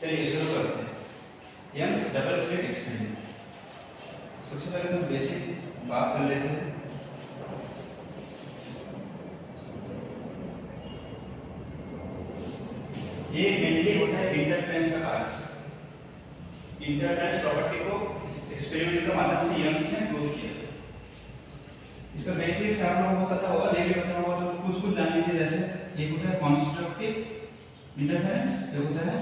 चलिए शुरू करते हैं। Young's double slit experiment. सबसे पहले हम बेसिक बात कर लेते हैं। ये मेनली होता है इंटरफेरेंस का कार्य। इंटरफेरेंस प्रॉपर्टी को एक्सपेरिमेंट के माध्यम से यंग्स ने प्रूव किया। इसका बेसिक्स आप लोगों को पता होगा, नहीं भी पता होगा तो कुछ कुछ जान लीजिए। जैसे एक होता है कंस्ट्रक्टिव इंटरफेरेंस, एक होता है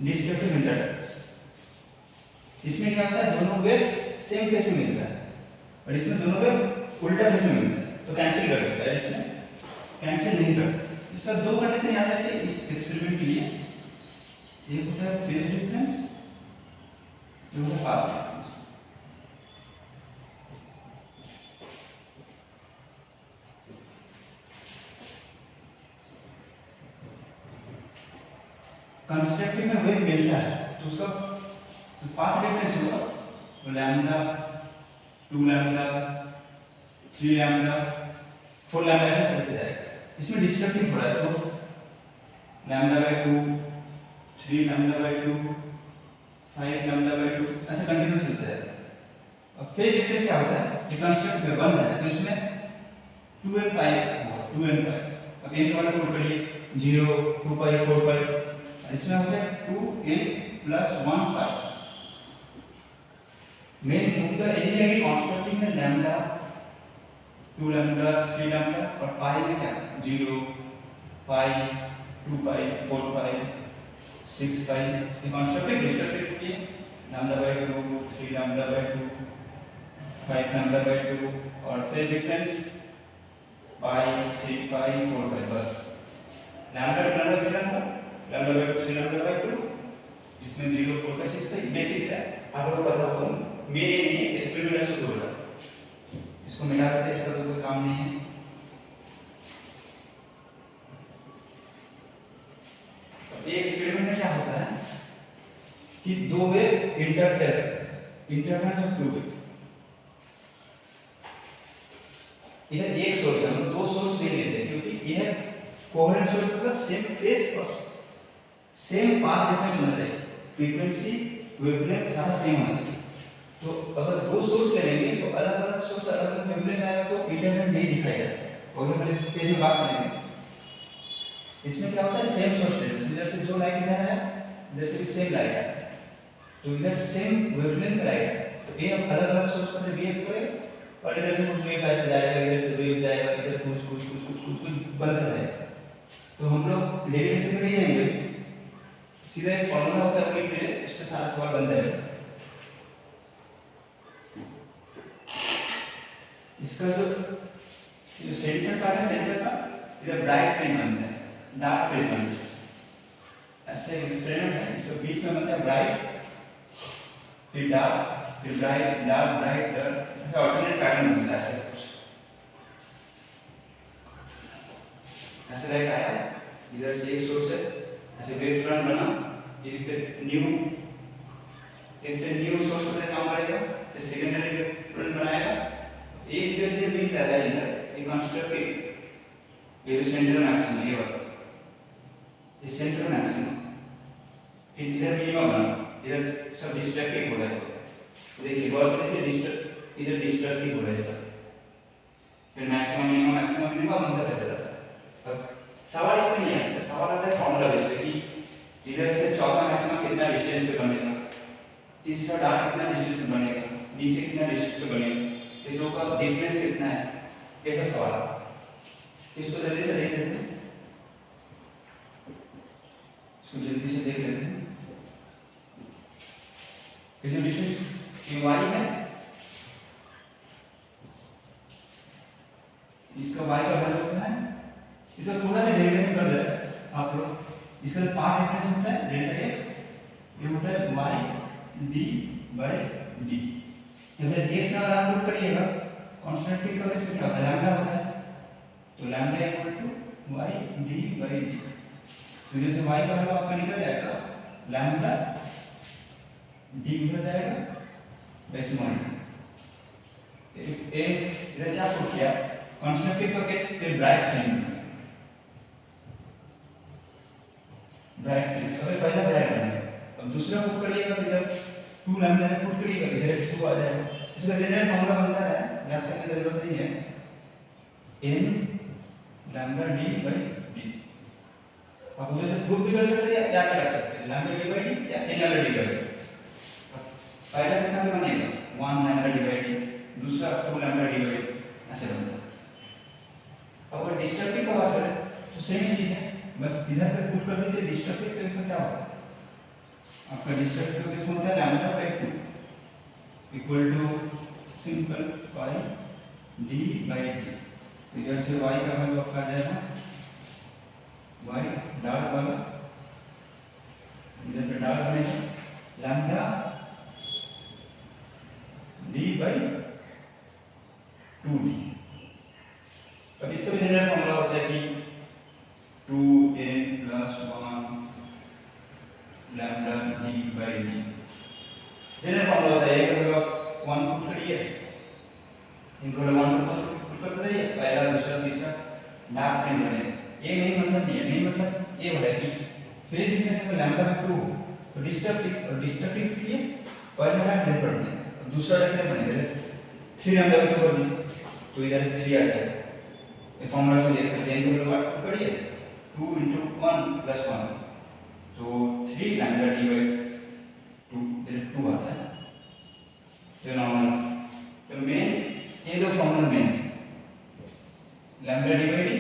डिस्ट्रक्टिव इंटरफेरेंस। इसमें क्या होता है, दोनों वेव सेम फेज में मिलता है और इसमें दोनों वेव उल्टा फेज में मिलता है, तो कैंसिल कर देता है। इसमें कैंसिल नहीं करता। इसका दो कंडीशन याद रखिए इस एक्सपेरिमेंट के लिए। एक होता है फेज डिफरेंस, एक होता है पाथ डिफरेंस। कंस्ट्रक्टिव में वेव मिलता है तो उसका पाथ डिफरेंस होगा तो लैम्डा, 2 लैम्डा, 3 लैम्डा, 4 लैम्डा ऐसे चलते जाएगा। इसमें डिस्ट्रक्टिव हो रहा है तो lambda by 2, 3 lambda by 2, 5 lambda by 2 ऐसे कंटिन्यू चलते जाएगा। अब फेज डिफरेंस क्या होता है कि कंस्ट्रक्टिव में बन रहा है तो इसमें 2n पाई होगा, 2n पाई। अब n के वाला पुट करिए 0, 2 पाई, 4 पाई। इसमें होता है 2n प्लस 1 पाई। मेन मुद्दा यही है कि कॉन्स्टेंट में लैम्डा, 2 लैम्डा, 3 लैम्डा और पाई में क्या 0, पाई, 2 पाई, 4 पाई, 6 पाई। ये कॉन्स्टेंट डिस्ट्रक्टिव की lambda by 2, 3 lambda by 2, 5 lambda by 2 और फेज डिफरेंस पाई, 3 पाई, 4 पाई। बस lambda lambda 3 lambda, lambda by 2, 3 lambda by 2, जिसमें 0, 4 पाई, 6 पाई बेसिक्स है। आप लोगों को पता होगा। मेरे लिए एक्सपेरिमेंट ऐसे हो रहा है, इसको मिला देते हैं, इसका तो कोई काम नहीं है। तो ये एक्सपेरिमेंट में क्या होता है कि दो wave interference of two wave. इधर एक सोर्स है, हम दो सोर्स नहीं लेते क्योंकि यह कोहेरेंट सोर्स मतलब सेम फेज और सेम पाथ डिफरेंस होना चाहिए। फ्रीक्वेंसी वेवलेंथ सारा सेम होना चाहिए। तो अगर दो सोर्स लेंगे तो अलग अलग सोर्स अलग अलग वेवलेंथ आएगा तो इंटरफेरेंस नहीं दिखाएगा। और हम इस पेज में बात करेंगे। इसमें क्या होता है, सेम सोर्स लेते हैं। इधर से जो लाइट इधर है, इधर से भी सेम लाइट है, तो इधर सेम वेवलेंथ आएगा। तो ये अलग अलग सोर्स पर बिहेव करेगा और इधर से कुछ वेव ऐसे जाएगा, इधर से वेव जाएगा, इधर कुछ बनता रहेगा। तो हम लोग डेरिवेशन में नहीं जाएंगे, सीधा एक फॉर्मूला होता है, वही इससे सारा सवाल बन जाएगा। इसका जो सेंटर पार्ट है, सेंटर का इधर ब्राइट फ्रिंज बनता है, डार्क फ्रिंज बनता है। ऐसे एक्सपेरिमेंट है, इसके बीच में बनता है ब्राइट, फिर डार्क, फिर ब्राइट, डार्क, ब्राइट, डार्क, ऐसे ऑल्टरनेट पैटर्न बनता है। ऐसे कुछ ऐसे लाइट आया, इधर से एक सोर्स है, ऐसे वेव फ्रंट बना, ये फिर न्यू सोर्स पर काम करेगा, फिर सेकेंडरी वेव फ्रंट बनाएगा। एक जैसे मिल रहा है इधर एक कंस्ट्रक्टिव, ये सेंटर मैक्सिमम, ये वाला ये सेंटर मैक्सिमम, फिर इधर मिनिमम बना, इधर सब डिस्ट्रक्टिव हो रहा है। देखिए गौर से देखिए, इधर डिस्ट्रक्टिव हो रहा है सब, फिर मैक्सिमम मिनिमम बनता चला जाता है। अब सवाल इसमें नहीं आता, सवाल आता है फॉर्मूला बेस पे कि इधर से चौथा मैक्सिमम कितना डिस्टेंस पे बनेगा, तीसरा डार्क कितना डिस्टेंस पे बनेगा, नीचे कितना डिस्टेंस पे बनेगा, ये दो का डिफरेंस कितना है, ये सब सवाल। इसको जल्दी से देख लेते हैं, ये जो डिस्टेंस y है, इसका y का वैल्यू कितना है, इसका थोड़ा सा डेरिवेशन कर देते हैं आप लोग। इसका पार्ट डिफरेंस होता है डेल्टा x, ये होता है y d by d। इधर x का आप पुट करिएगा, कांस्टेंट की वजह से क्या होता है, लैम्डा होता है, तो lambda equal to y d by d। तो जैसे y का वैल्यू आपका निकल जाएगा, लैम्डा d उधर जाएगा, वैसे मान एक इधर क्या पुट किया, कांस्टेंट का केस फिर ब्राइट फ्रिंज, ब्राइट फ्लेम सबसे पहला ब्राइट बनेगा। अब दूसरा पुट करिएगा तो इधर 2 लैम्डा है पुट करिएगा, इधर 2 आ जाएगा। इसका जनरल फॉर्मूला बनता है, याद करने की जरूरत नहीं है, n lambda d by d। आप उधर से प्रूफ भी कर सकते हैं या क्या कर सकते हैं, लैम्डा d बाई d या n lambda d by d। पहला कितना बनेगा 1 लैम्डा d बाई d, दूसरा 2 लैम्डा d बाई d, ऐसे बनता है। अब अगर डिस्ट्रक्टिव का बात करें तो सेम ही चीज है, बस इधर पे पुट कर दीजिए डिस्ट्रक्टिव केस में क्या होता है, आपका डिस्ट्रक्टिव केस में होता है lambda by 2 equal to simple y d by d। इधर से y का वैल्यू आपका आ जाएगा y डार्क वाला, इधर पे डार्क बनेगा लैम्डा d बाई 2d। अब इसका भी जनरल फॉर्मूला होता है कि 2n plus 1 lambda d by d। General formula होता है, एक अगर 1 पुट करिए इनको 1 पुट करते रहिए, पहला दूसरा तीसरा डार्क फ्रेम बनेगा। ये नहीं मतलब नहीं है, नहीं मतलब ये बोला कि फेज डिफरेंस में लैम्डा बाई 2 तो डिस्ट्रक्टिव और डिस्ट्रक्टिव के लिए पहला है डेल्टा बनेगा, दूसरा कितना बनेगा 3 लैम्डा बाई 2 कर दीजिए तो इधर 3 आ जाएगा। ये फॉर्मूला से देख सकते हैं, इनको बात करिए 2 into 1 plus 1 तो 3 लैम्डा d बाई 2 इधर 2 आता है, ये नॉर्मल। तो मेन ये दो formula main lambda d by d,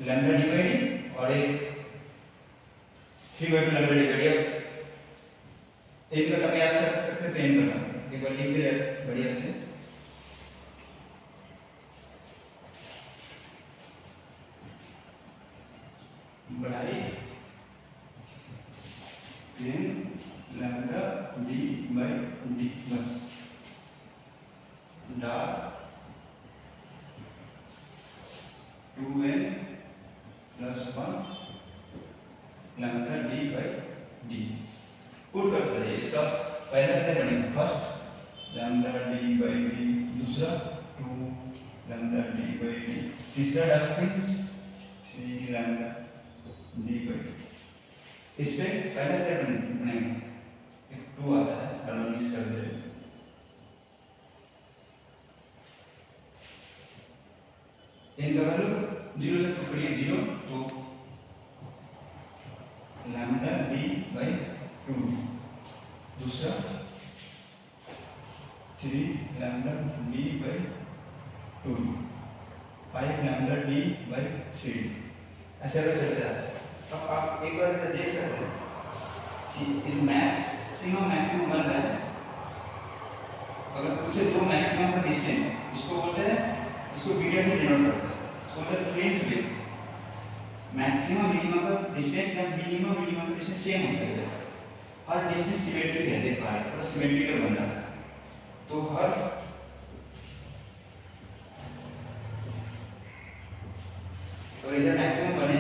lambda d by d और एक 3 by 2 lambda d by d। एक का टर्म याद कर सकते हैं, तो इनका टर्म एक बार लिख दे बढ़िया से, बढ़ाई n lambda d by d plus dark 2n plus 1 lambda d by d। Put करते हैं, इसका पहला क्या बनेगा first lambda d by d, दूसरा 2 लैम्डा d बाई d, तीसरा dark frame 3 lambda d by d। इस पे पहला क्या बनेगा एक 2 आता है, हार्मोनिक्स कर दे इनका वैल्यू 0 से पकड़िए 0 तो लैम्डा d बाई 2, दूसरा 3 lambda d by 2, 5 lambda d by 3, ऐसे अगर चलता है। अब आप एक बार देख सकते हैं कि मैक्सिमम बन रहा है। अगर पूछे दो मैक्सिमम का डिस्टेंस, इसको बोलते हैं, इसको बीटा से डिनोट करते हैं, इसको बोलते हैं फ्रिंज विड्थ। मैक्सिमम मिनिमम का डिस्टेंस या मिनिमम का डिस्टेंस सेम होता है, हर डिस्टेंस सिमेट्रिक है, देख पा रहे हैं, पूरा सिमेट्रिकल बन रहा है। तो हर तो इधर मैक्सिमम बने,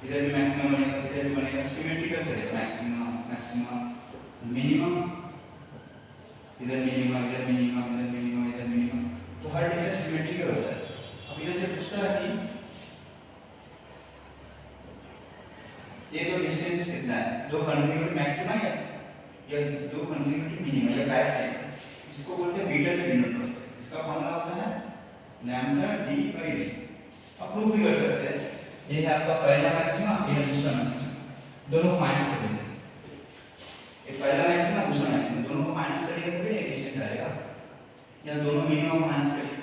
इधर भी मैक्सिमम बनेगा, इधर भी बनेगा, सिमेट्रिकल चलेगा, मैक्सिमम मिनिमम, इधर मिनिमम, इधर मिनिमम, इधर मिनिमम, इधर मिनिमम, तो हर डिस्टेंस सिमेट्रिकल होता है। अब इधर से पूछता है कि ये दो डिस्टेंस कितना है, दो कंसेक्यूटिव मैक्सिमा या दो कंसेक्यूटिव मिनिमा या पैरेलल, इसको बोलते हैं बीटा से डिनोट करते हैं। इसका फॉर्मूला होता है लैम्डा d बाई d। आप प्रूव भी कर सकते हैं, ये है आपका पहला मैक्सिमा, ये है दूसरा मैक्सिमा, दोनों को माइनस कर दीजिए, ये पहला मैक्सिमा दूसरा मैक्सिमा, दोनों को माइनस करिए तो ये डिस्टेंस आएगा, या दोनों मिनिमा को माइनस करिए,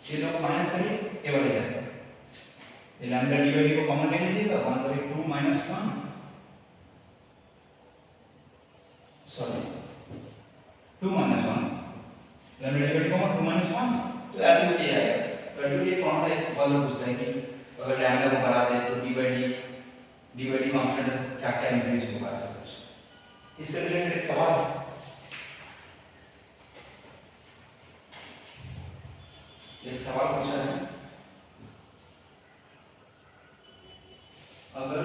ये दोनों को माइनस करिए, ये बढ़ जाएगा। ये लैम्डा d बाई d को कॉमन ले लीजिएगा, 1/2 minus 1, sorry 2 minus 1, lambda d by d common 2 minus 1, तो अल्टीमेटली ये आएगा। अल्टीमेटली फॉर्मूला एक बार पूछता है कि अगर लैम्डा को बढ़ा दे तो d बाई d कांस्टेंट क्या क्या इंक्रीज होगा, ऐसा कुछ। इससे रिलेटेड एक सवाल है, एक सवाल पूछा है, अगर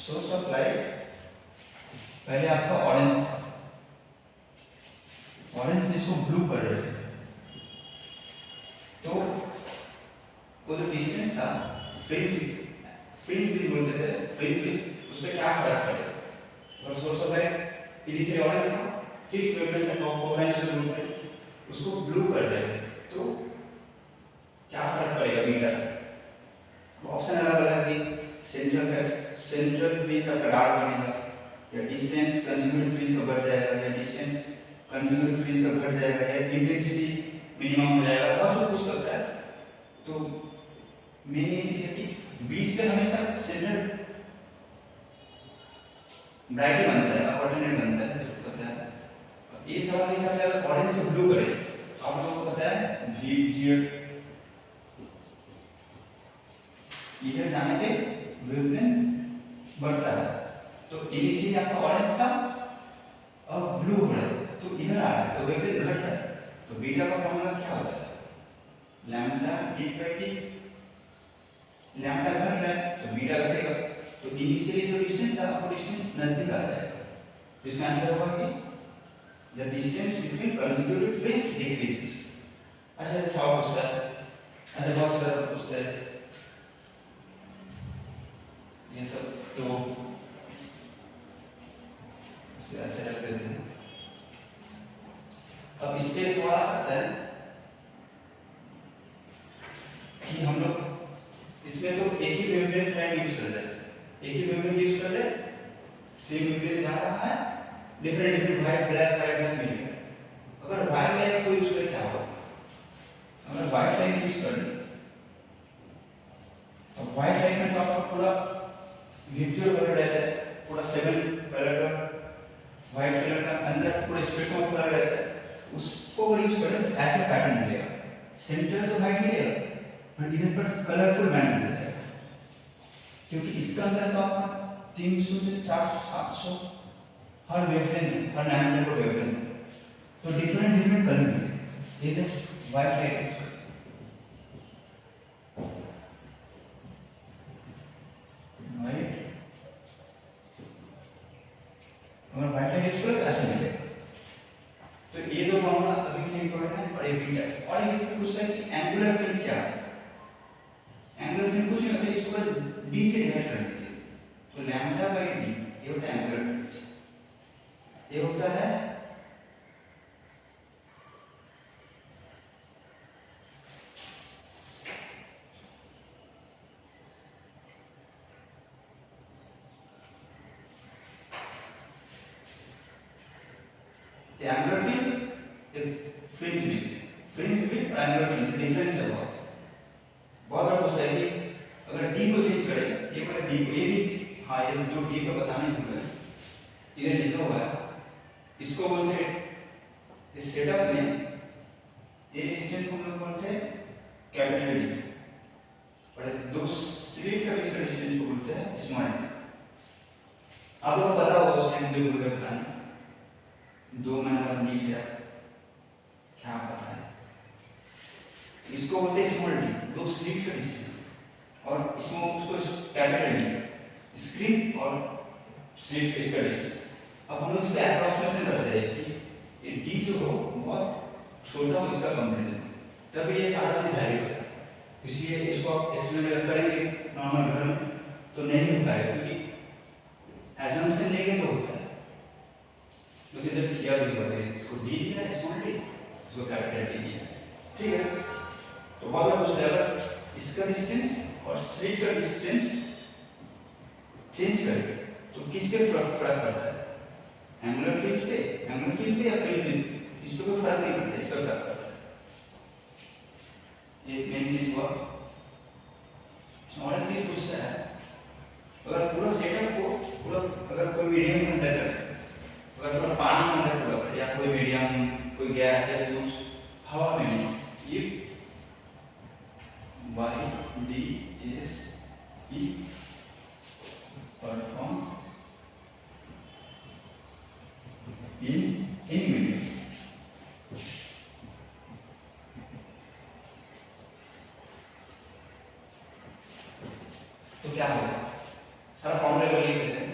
सोर्स ऑफ लाइट पहले आपका ऑरेंज था, ऑरेंज से इसको ब्लू कर रहे थे, तो वो जो डिस्टेंस था फ्रिंज फ्रिंज भी बोलते थे, फ्रिंज भी उसमें क्या फर्क पड़ेगा। और source of light initially orange था, फिक्स वेवलेंथ का टॉप पोटेंशियल ग्रुप है उसको ब्लू कर रहे हैं, तो क्या फर्क पड़ेगा बीटा। ऑप्शन अलग अलग है, सेंट्रल फ्रिंज आपका डार्क बनेगा, या डिस्टेंस कंज्यूमेड फ्रिंज का बढ़ जाएगा, या डिस्टेंस कंज्यूमेड फ्रिंज का घट जाएगा, या इंटेंसिटी मिनिमम हो जाएगा, बहुत कुछ पूछ सकता है। तो मेन ये चीज है कि बीच पे हमेशा सेंट्रल ब्राइट बनता है, अल्टरनेट बनता है, तो पता है। ये सवाल के हिसाब से अगर ऑरेंज से ब्लू करें, आप लोगों को पता है जी इधर जाने पे वेवलेंथ बढ़ता है, तो इनिशियली आपका ऑरेंज था अब ब्लू हो रहा है, तो इधर आ रहा है तो वेवलेंथ घट रहा है, तो बीटा का फॉर्मूला क्या होता है lambda D by T. Lambda घट रहा है तो बीटा घटेगा, तो इनिशियली जो डिस्टेंस था वो डिस्टेंस नजदीक आ जाएगा, तो इसका आंसर होगा कि the distance between consecutive fringe decreases. अच्छा सवाल पूछता है, अच्छा बहुत सारा पूछता है ये सब, तो इसे ऐसे रख देते हैं। अब इस पे सवाल आ सकता है कि हम लोग इसमें तो एक ही वेवलेंथ लाइन यूज कर रहे हैं, एक ही वेवलेंथ यूज कर रहे हैं, सेम वेवलेंथ जा रहा है, डिफरेंट व्हाइट ब्लैक मिल गया। अगर व्हाइट लाइन को यूज करें क्या होगा, अगर व्हाइट लाइन यूज कर ले तो व्हाइट लाइन में तो आपका पूरा विजुअल कलर रहता है, पूरा 7 कलर का व्हाइट कलर का अंदर पूरा स्पेक्ट्रम ऑफ कलर रहता है, उसको यूज करें तो ऐसा पैटर्न मिलेगा, सेंटर तो व्हाइट मिलेगा पर इधर पर कलरफुल बैंड मिल जाएगा, क्योंकि इसका अंदर तो आपका 300 से 400 700 हर वेवलेंथ हर नैनोमीटर का वेवलेंथ, तो डिफरेंट कलर मिलेगा। ये तो व्हाइट लाइट व्हाइट, अगर व्हाइट लाइट यूज करें तो ऐसे मिलेगा। तो ये दो फॉर्मूला अभी के लिए इंपॉर्टेंट है और एक बीटा, और इसमें पूछता है कि एंगुलर फ्रिंज क्या है। एंगुलर फ्रिंज कुछ नहीं होता, इसको डी से डिवाइड कर दीजिए, तो लैम्डा बाई डी ये होता है एंगुलर फ्रिंज, ये होता है एंगुलर फ्रिंज, फ्रिंज विड्थ और एंगुलर फ्रिंज डिफरेंस है बहुत बार पूछता है कि अगर डी को चेंज करें, ये वाला डी को ये डी, हाँ ये जो डी का बताना ही भूल गए, इधर लिखा हुआ है, इसको बोलते हैं इस सेटअप में ये डिस्टेंस को हम लोग बोलते हैं कैपिटल डी, और दो स्लिट का इसका डिस्टेंस को बोलते हैं स्मॉल डी। आप लोगों को पता होगा उसने मुझे भूल गए बताना, 2 महीने बाद नीट है क्या पता है, इसको बोलते हैं स्मॉल डी, दो स्लिट का डिस्टेंस, और इसमें उसको कैपिटल डी स्क्रीन और स्लिट इसका डिस्टेंस। अब हम लोग इसका एप्रोक्सीमेशन करते हैं कि ये डी जो हो बहुत छोटा हो इसका कंपैरिजन, तब ये सारा चीज वैल्यू होता है, इसलिए इसको आप एक्सप्लेन करेंगे नॉर्मल घर में तो नहीं हो पाएगा, क्योंकि एजम्पशन लेके तो होता है, तो इधर किया भी होता है, इसको डी दिया स्मॉल डी, इसको कैपिटल डी दिया, ठीक है। तो बहुत बार पूछता है अगर इसका डिस्टेंस और स्लिट का डिस्टेंस चेंज करें तो किसके फर्क पड़ता है, एंगुलर फ्रिंज पे या फ्रिंज पे, इस पे कोई फर्क नहीं पड़ता, इस पर फर्क पड़ता है। ये मेन चीज हुआ। और एक चीज पूछता है अगर पूरा सेटअप को पूरा अगर कोई मीडियम के अंदर करे, अगर पूरा पानी के अंदर पूरा करे या कोई मीडियम कोई गैस है कुछ हवा में नहीं, ये y d s e perform in any medium, तो क्या होगा सारा फॉर्मूला को लिख देते हैं,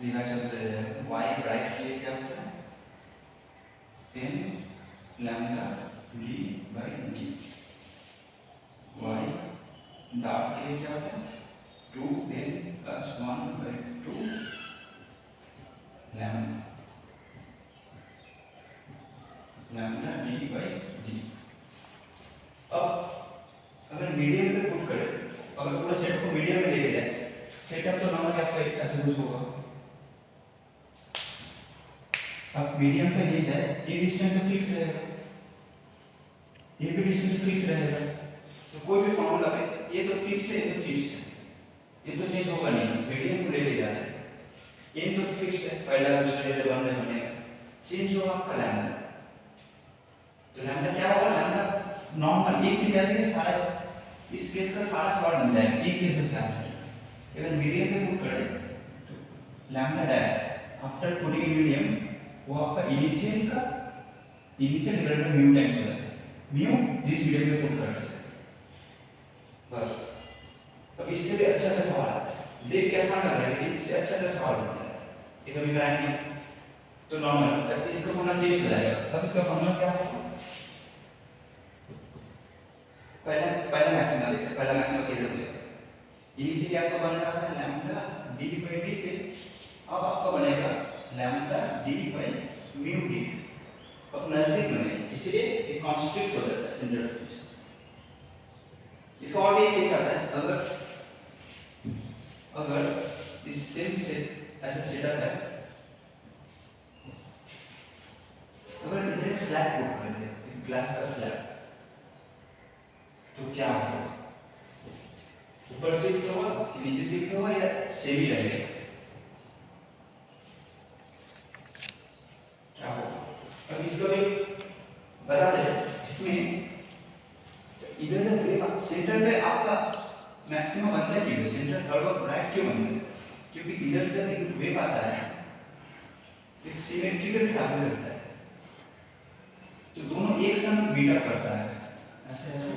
रिवाइज करते हैं। y ब्राइट के लिए क्या होता है 10 lambda d by d, dark के लिए क्या होता है 2n + 1/2 लैम्डा d/d। अब अगर मीडियम पे पुट करें, अगर पूरा सेट को मीडियम में लेके जाए, सेटअप तो नॉर्मली आपका ऐसे यूज होगा। अब मीडियम पे ले जाए, ये डिस्टेंस तो फिक्स रहेगा, ये भी डिस्टेंस फिक्स रहेगा, तो कोई भी फॉर्मूला में ये तो फिक्स्ड है, ये तो फिक्स्ड है, ये तो चेंज होगा नहीं। मीडियम को लेके जा रहे हैं, ये तो फिक्स्ड है, पहला दूसरा ये बंद बनेगा, चेंज होगा आपका लैम्डा। तो लैम्डा क्या होगा, लैम्डा नॉर्मल एक चीज है, सारा इस केस का सारा सॉल्व मिल जाएगा एक केस में। अगर मीडियम पे पुट करें lambda dash after putting in medium, वो आपका initial divided by mu times हो जाता है, म्यू जिस मीडियम पे पुट करते हैं बस। अब इससे भी अच्छा सवाल आता है, देख कैसा लग रहा है लेकिन इससे अच्छा सवाल होता है, ये कभी कराएंगे तो नॉर्मल तब इसका फॉर्मूला चेंज हो जाएगा। अब इसका फॉर्मूला क्या होगा, पहला मैक्सिमा देखते हैं, पहला मैक्सिमा किधर मिलेगा। इनिशियली आपका बन रहा था लैम्डा d/d पे, अब आपका बनेगा लैम्डा d/μd। अब नजदीक बनेगा, इसलिए ये कॉन्स्टेंट हो जाता है सेंटर ऑफ इक्वेशन। इसका और एक केस आता है, अगर इस सेम से ऐसा सेटअप है, अगर इधर एक स्लैब पुट कर दे, ग्लास का स्लैब, तो क्या होगा, ऊपर शिफ्ट होगा कि नीचे शिफ्ट होगा या सेम ही रहेगा, क्या होगा। अब इसको भी बता दें, इसमें इधर से वेव सेंटर पे आपका मैक्सिमम बनता है क्यों, सेंटर थर्ड और राइट क्यों बनता है, क्योंकि इधर से एक वेव आता है, इस सिमेट्रिकल ट्रैवल करता है, तो दोनों एक साथ मीट अप करता है, ऐसे ऐसे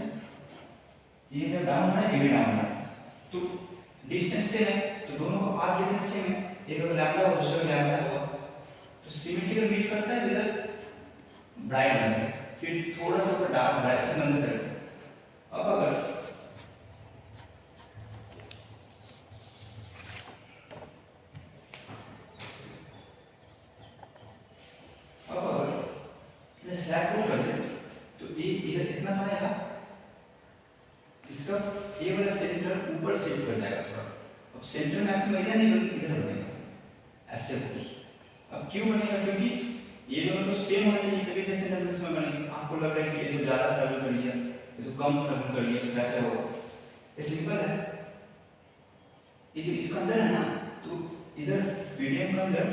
ये जब डाउन है, ये भी डाउन है, तो डिस्टेंस सेम है, तो दोनों का पाथ डिफरेंस सेम है, एक अगर लैम्डा हो दूसरा लैम्डा हो, तो सिमेट्रिकल मीट करता है, इधर ब्राइट बनता है, फिर थोड़ा सा ऊपर डार्क डायरेक्शन अंदर चलता है। अब अगर स्लैब पुट कर दे, तो ये इधर इतना तो आएगा, इसका ये वाला सेंटर ऊपर शिफ्ट कर जाएगा थोड़ा। अब सेंटर मैक्सिमम इधर नहीं बल्कि इधर बनेगा, ऐसे कुछ। अब क्यों बनेगा, क्योंकि ये दोनों तो सेम होने चाहिए, तभी तो सेंटर मैक्सिमम बनेगी। आपको लग रहा है कि ये तो ज्यादा ट्रैवल कर लिया, ये तो कम ट्रैवल कर लिया, तो कैसे होगा, ये सिंपल है। ये जो इसका अंदर है ना, तो इधर मीडियम के अंदर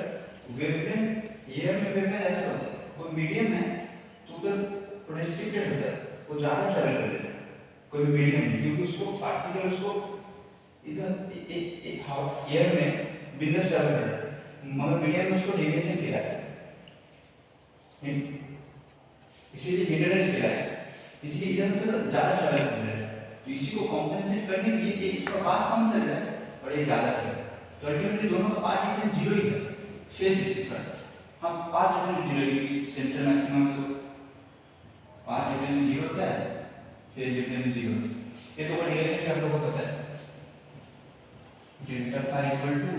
वेवलेंथ एयर में वेवलेंथ ऐसे होता है, वो मीडियम है तो उधर रेस्ट्रिक्टेड होता है, वो ज्यादा ट्रैवल कर देता है, कोई मीडियम नहीं, क्योंकि उसको पार्टिकल उसको इधर एक एयर में बिंदस ट्रैवल कर रहा है, मगर मीडियम में उसको डेविएशन किया है, इसीलिए हिंडरेंस किया है, इसलिए इधर मतलब ज्यादा ट्रैवल कर रहा है, तो इसी को कॉम्पेंसेट करने के लिए एक इसका पाथ कम चल रहा है और ये ज्यादा चल रहा है, तो अल्टीमेटली दोनों का पाथ डिफरेंस जीरो ही है, फेज डिफरेंस का हम पाथ डिफरेंस जीरो ही, सेंटर मैक्सिमम तो पाथ डिफरेंस जीरो होता है, फेज डिफरेंस जीरो। ये तो रिलेशन भी आप लोगों को पता है, delta phi equal to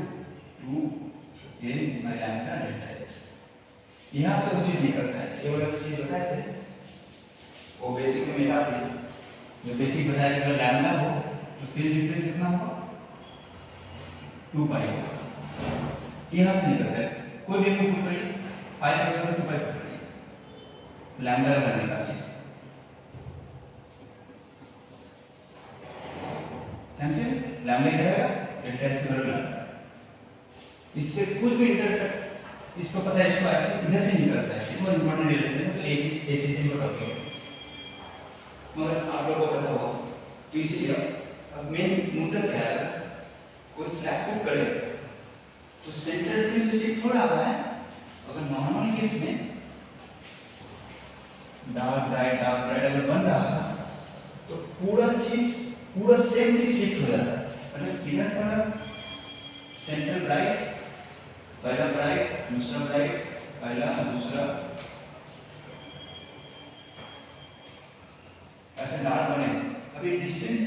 2n by lambda delta x। यहाँ से वो चीज निकलता है, ये वाला चीज बताए थे, वो बेसिक में मिला दी, जो बेसिक बताया कि अगर लैम्डा हो तो फेज डिफरेंस कितना होगा, 2 पाई होगा। यहाँ से निकलता है, कोई भी पुट करिए, 5 की जगह 2 पाई पुट करिए, लैम्डा का वैल्यू निकालिए, कैंसिल, लैम्डा इधर आएगा, डेल्टा x की वैल्यू, इससे कुछ भी इंटरफेयर, इसको पता है, इसको ऐसे इधर से निकलता है, ये बहुत इंपॉर्टेंट रिलेशन है, तो एसी से का टॉपिक है, मगर आप लोगों को पता होगा, तो इसीलिए अब मेन मुद्दा क्या है, कोई स्लैब पुट करे तो सेंटर में जो शिफ्ट हो रहा है, अगर नॉर्मल केस में डार्क ब्राइट अगर बन रहा था, तो पूरा सेम चीज शिफ्ट हो जाता है, मतलब इधर पर सेंटर ब्राइट, पहला ब्राइट दूसरा ब्राइट, पहला दूसरा, ऐसे डार्क बने। अभी डिस्टेंस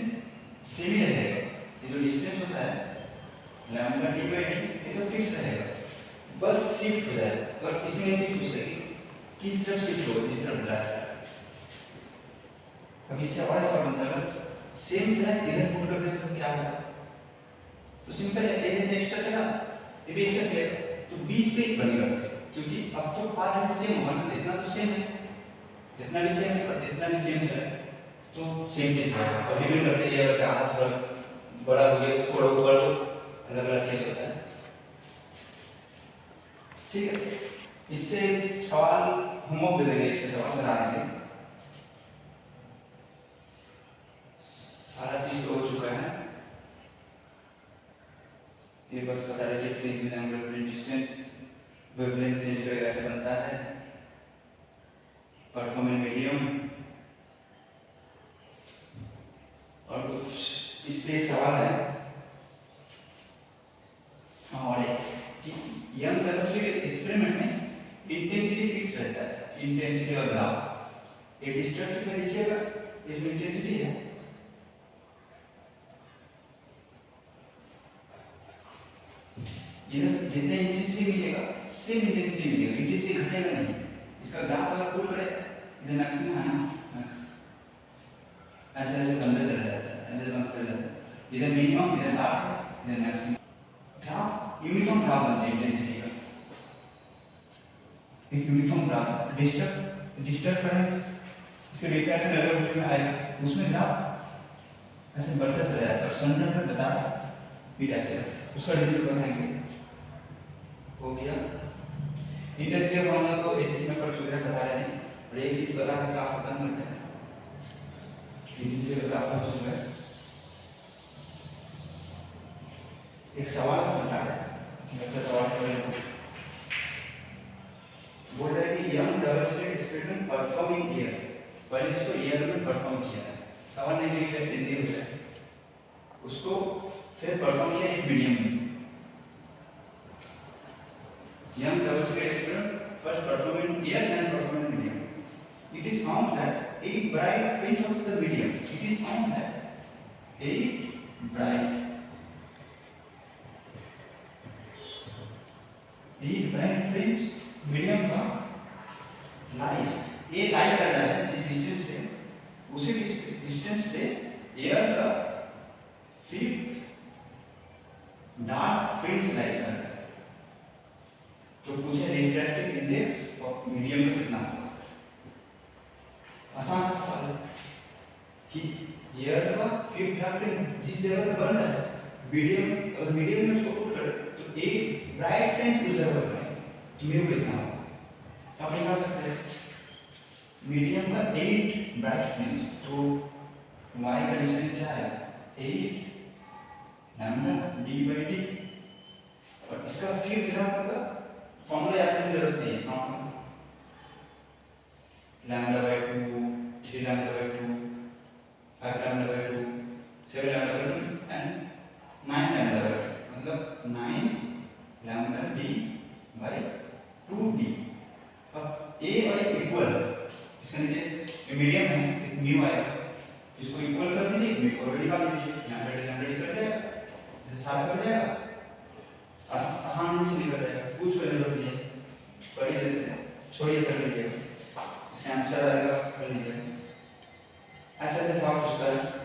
सेम ही रहेगा। ये जो डिस्टेंस होता है लैम्डा डी बाई डी ये तो फिक्स रहेगा, बस शिफ्ट हो जाएगा। और इसमें ये चीज पूछ रही किस तरफ शिफ्ट हो, जिस तरफ ब्रश है। अब इससे और ऐसा बनता है सेम है इधर पुट कर दे तो क्या होगा, तो सिंपल है, ये जैसे एक्स्ट्रा चला ये भी एक्स्ट्रा चलेगा, तो बीच पे बनेगा, क्योंकि अब तो पार्ट सेम होगा ना, इतना तो सेम है, इतना भी सेम है और इतना भी सेम है, तो सेम चीज है। और डिवाइड करते ये बच्चा आधा थोड़ा बड़ा हो गया, थोड़ा ऊपर अलग अलग केस होता है। ठीक है, इससे सवाल होमवर्क दे देंगे, इससे सवाल बना देंगे। सारा चीज हो चुका है, ये बस बता रहे थे frequency angular distance wavelength change करके कैसे बनता है, परफॉर्मेंस मीडियम, और कुछ इस पे सवाल है। हाँ, और कि यंग कैपेसिटी एक्सपेरिमेंट में इंटेंसिटी फिक्स रहता है, इंटेंसिटी और ग्राफ। ये डिस्ट्रक्टिव में देखिएगा ये जो इंटेंसिटी है इधर जितने इंटेंसिटी मिलेगा सेम इंटेंसिटी मिलेगा, इंटेंसिटी घटेगा नहीं। इसका ग्राफ अगर पुट करें इधर मैक्सिमम है ना, ऐसे ऐसे अंदर चला जाता है, ऐसे बंद कर जाता है, इधर मिनिमम इधर ग्राफ है, इधर मैक्सिमम। ग्राफ यूनिफॉर्म ग्राफ बनता है इंटेंसिटी का, एक यूनिफॉर्म ग्राफ। डिस्टर्बेंस इसके डिफरेंस लेवल में आएगा, उसमें ग्राफ ऐसे बढ़ता चला जाता है और संदर्भ में बता फिर ऐसे उसका रिजल्ट बनाएंगे। हो गया इंटेंसिटी का फॉर्मूला, तो एसएससी में पर सुविधा बता रहे हैं, और एक चीज बता के क्लास खत्म करते हैं। इंटेंसिटी का ग्राफ का सूत्र है, एक सवाल बता रहा है, बच्चा सवाल करेगा, बोल रहा है कि young double slit experiment performing year, पहले इसको ईयर में परफॉर्म किया है, सवाल नहीं लिख रहे हिंदी में है, उसको फिर परफॉर्म किया एक मीडियम में। Young double slit experiment first perform in year and perform in medium. It is found that a bright fringe of the medium, it is found that a bright fringe medium का light, ये light कर रहा है जिस distance पे, उसी distance पे air का फिफ्थ डार्क फ्रिंज लाइट कर रहा है, तो पूछे रिफ्रैक्टिव इंडेक्स ऑफ मीडियम का कितना होगा। आसान सा सवाल है कि एयर का फिफ्थ डार्क फ्रिंज जिस जगह पे बन रहा है, मीडियम, अगर मीडियम में उसको पुट करें तो एक ब्राइट फ्रिंज उस जगह पर बनेगा, तो म्यू कितना होगा। आप निकाल सकते हैं मीडियम का 8 ब्राइट फ्रिंज, तो y का डिस्टेंस क्या है 8 लैम्डा d बाई डी, और इसका फिफ्थ ग्राफ मतलब फॉर्मूला याद करने की जरूरत नहीं है, lambda by 2, 3 lambda by 2, 5 lambda by 2, 7 lambda by 2 and 9 lambda by 2, मतलब 9 लैम्डा d बाई 2d। अब a और a इक्वल, इसके नीचे मीडियम है, एक म्यू आएगा, इसको इक्वल कर दीजिए, म्यू को निकाल दीजिए, लैम्डा d कट जाएगा, जैसे साफ कर जाएगा, आसानी से निकल जाएगा, कुछ करने की जरूरत नहीं है, कर ही देते हैं, छोड़िए कर लीजिए, इसका आंसर आएगा कर लीजिए। ऐसा ऐसे सवाल पूछता है।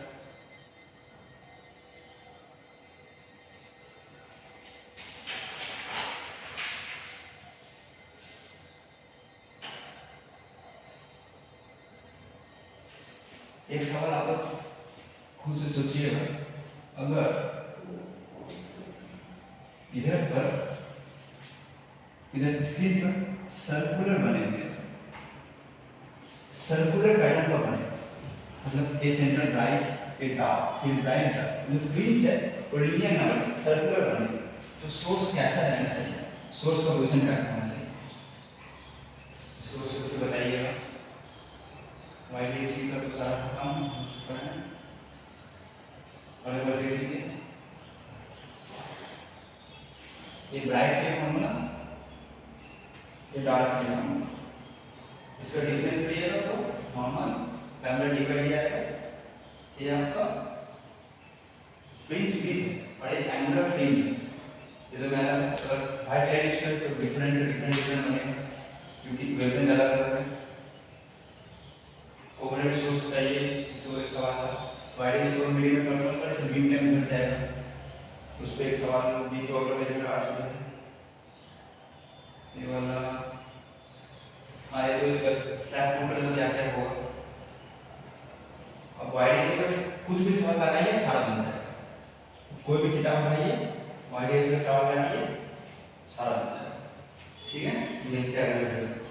एक सवाल आप लोग खुद से सोचिएगा, अगर इधर स्क्रीन पर सर्कुलर बने हुए, सर्कुलर पैटर्न का बने, मतलब ए सेंटर ब्राइट, ए डार्क, फिर ब्राइट डार्क, जो फ्रिंज है वो लीनियर ना बने, सर्कुलर बने, तो सोर्स कैसा रहना चाहिए, सोर्स का पोजीशन कैसा होना चाहिए, सोर्स से बताइएगा। YDC का तो सारा खत्म हो चुका है, और एक बार देख लीजिए, ये ब्राइट के फॉर्मूला, ये डार्क के फॉर्मूला, इसका डिफरेंस करिएगा तो normal lambda D by D आएगा, ये आपका फ्रिंज विथ और एक एंगुलर फ्रिंज। ये तो मैंने अगर हाइट एडिशन तो डिफरेंट बनेगा क्योंकि वेवलेंथ अलग अलग है। कोवलेंट सोर्स चाहिए तो एक सवाल था, वाइड और मीडियम में कंट्रोल करें तो बीम टाइम मिल जाएगा, उस पर एक सवाल भी तो अगर मेरे में आ चुका है। ये वाला हाँ, ये तो स्लैब टूट तो क्या क्या होगा। अब वाइड का कुछ भी सवाल लगाइए सारा बन जाएगा, कोई भी किताब उठाइए वाइड का सवाल लगाइए सारा बन जाएगा। ठीक है, ये क्या है।